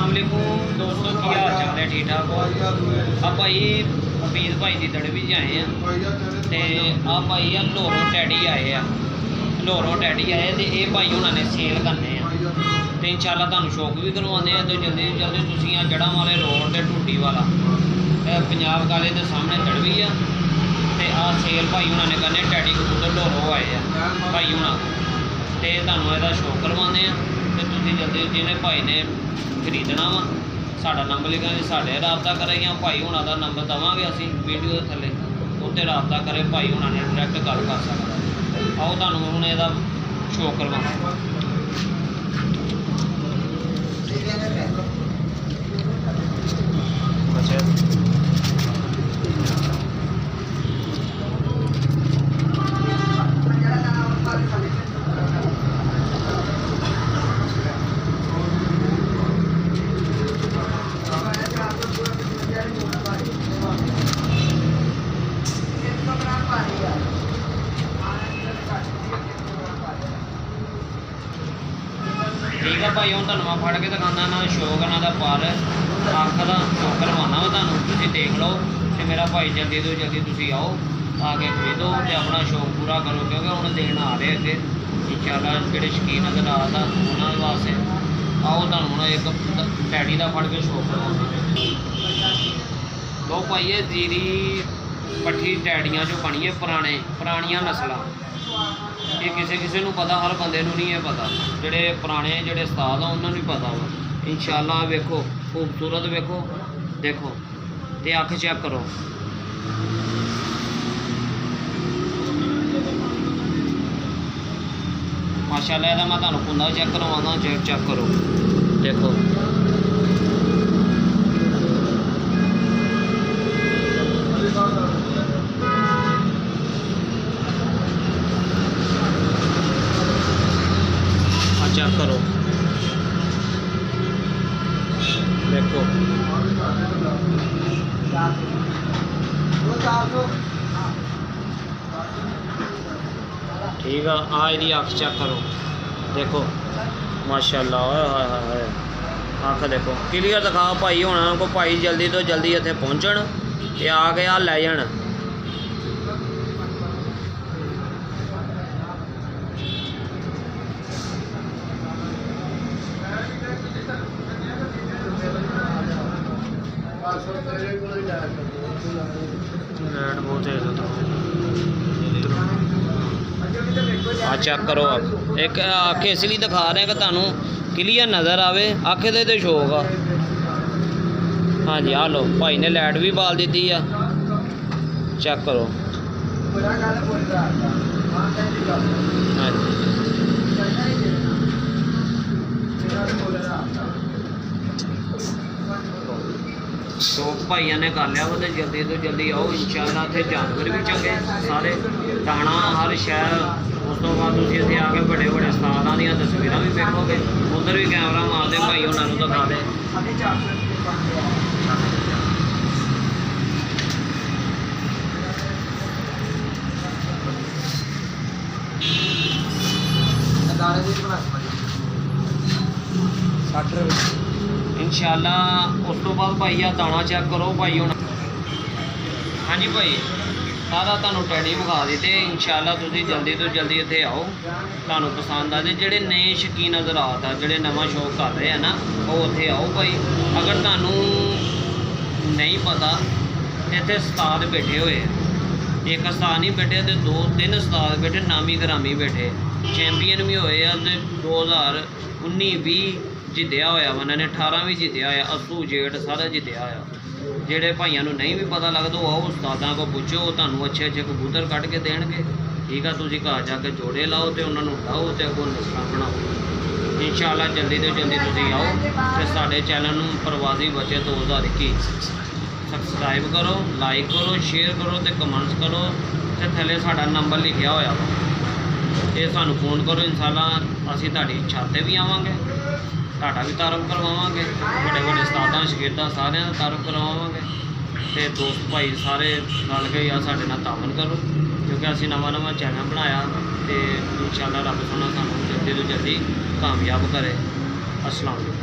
अस्सलाम वालेकुम दोस्तों, की हाल चाल है? ठीक ठाक हो? आप भाई हफीज़ भाई की तड़वी च आए हैं तो आप भाई लाहौरों टैडी आए हैं। लाहौरों टैडी आए तो ये भाई उन्होंने सेल करने हैं तो इंशाल्लाह तुहानू शौक भी करवाने हैं। तो जल्दी तो जल्दी तुसीं आ जड़ा वाले रोड ते टूटी वाला पंजाब काले के सामने तड़वी है तो आ सेल भाई उन्होंने करने टैडी कबूतर लाहौरों आए हैं भाई होना तो तुहानू इसदा शौक करवाने हैं। तो तुसीं जल्दी जिन्हें भाई ने खरीदना वा साडा नंबर लिखा साढ़े रबता करे या भाई होना का नंबर देवांगे असीं वीडियो के थल्ले उत्ते रबता करे भाई होना ने डायरैक्ट गल कर सकदा। आओ तुहानू हुण इहदा शो करवांगे। ठीक है भाई, हम तुहानू मैं फड़ के दिखाना ना शौक इन्हां दा पर अख का शौक करवाना वा तुहानू। तुसीं देख लो तो मेरा भाई जल्दी तो जल्दी तुसीं आओ आके खरीदो तो अपना शौक पूरा करो, क्योंकि हुण दिन आ रहे अगे इंशाल्लाह जिहड़े शकीन अगर रात आ उन्हां वास्ते। आओ तुहानू हुण एक टैडी का फड़ के शौक करवाना। लो भाई ये जीरी पट्ठी टैडियां जो बनी है पुरानियां नस्लां, ये किसी किसी को पता, हर बंदे को नहीं है पता। जोड़े पुराने जोड़े उस्ताद आ उन्होंने पता वा। इंशाल्लाह वेखो खूबसूरत वेखो देखो तो अख चेक करो। माशाल्लाह इहदा मैं तुहानू कुंदा चेक करवाना, चेक करो देखो। चेक करो देखो ठीक है। इसकी अख चेक करो देखो माशाल्लाह। हाय अख देखो क्लियर दिखा भाई होना को। भाई जल्दी तो जल्दी इत्थे पहुँचण ते आके आ लै जाण। चेक करो आप एक अख इसलिए दिखा रहे हैं कि तुहानू क्लीयर नज़र आवे। अख दे शौक आ। हाँ जी आ लो भाई ने लाइट भी बाल दी है, चेक करो। हाँ जी शौक भाइयों ने कर लिया वो, जल्दी तो जल्दी आओ इंशाल्लाह। इत्थे जानवर भी चंगे सारे, दाना हर शहर। उस तो बाद तुसीं इत्थे आके बड़े बड़े उस्तादां दी तस्वीरां भी देखोगे। उधर भी कैमरा मारते भाई उन्होंने दिखा दे। इंशाल्लाह उस तो बाद भाई आ दाना चेक करो भाई होना। हाँ जी भाई सारा तुहानू टैडी विखा दिते। इंशाल्लाह तुसीं जल्दी तो जल्दी इत्थे आओ, तुहानू पसंद आ जाए। जेह्ड़े नए शकीन हज़रात आ जेह्ड़े नवां शौक कर रहे हैं ना वो उत्थे आओ भाई। अगर तुहानू नहीं पता इत्थे उस्ताद बैठे हुए हैं, एक उस्ताद नहीं बैठे तो 2-3 उस्ताद बैठे, नामी ग्रामी बैठे, चैंपियन भी होए आ। 2019-20 जितया होया वा, उन्होंने 18 भी जितया होया, 80 जेठ सारा जितया होया। जेड़े भाइयों को नहीं भी पता लगता आओ उस्तादा को पूछो, तुहानू अच्छे अच्छे कबूतर कढ़ के देणगे। ठीक है तुसीं घर जाके जोड़े लाओ तो उन्होंने लाओ तो अगों नस्लां बनाओ। इंशाल्लाह जल्दी तो जल्दी तुसीं आओ तो साडे चैनल नूं प्रवासी बचे 2021 सबसक्राइब करो, लाइक करो, शेयर करो तो कमेंट्स करो। तो थल्ले साडा नंबर लिखा होया वा, ये सानू फोन करो। इंशाल्लाह असीं तुहाडी छत ते भी आवांगे, तुहाडा भी तारफ करवावांगे, बड़े बड़े उस्तादां शकीर्दां सारिਆਂ ਦਾ तारफ करवावांगे। तो दोस्त भाई सारे रल के यार साडे नाल तावन करो, क्योंकि असीं नवां चैनल बनाया तो इंशाल्लाह रब सोना सानू जल्दी तो जल्दी कामयाब करे। अस्सलाम वालेकुम।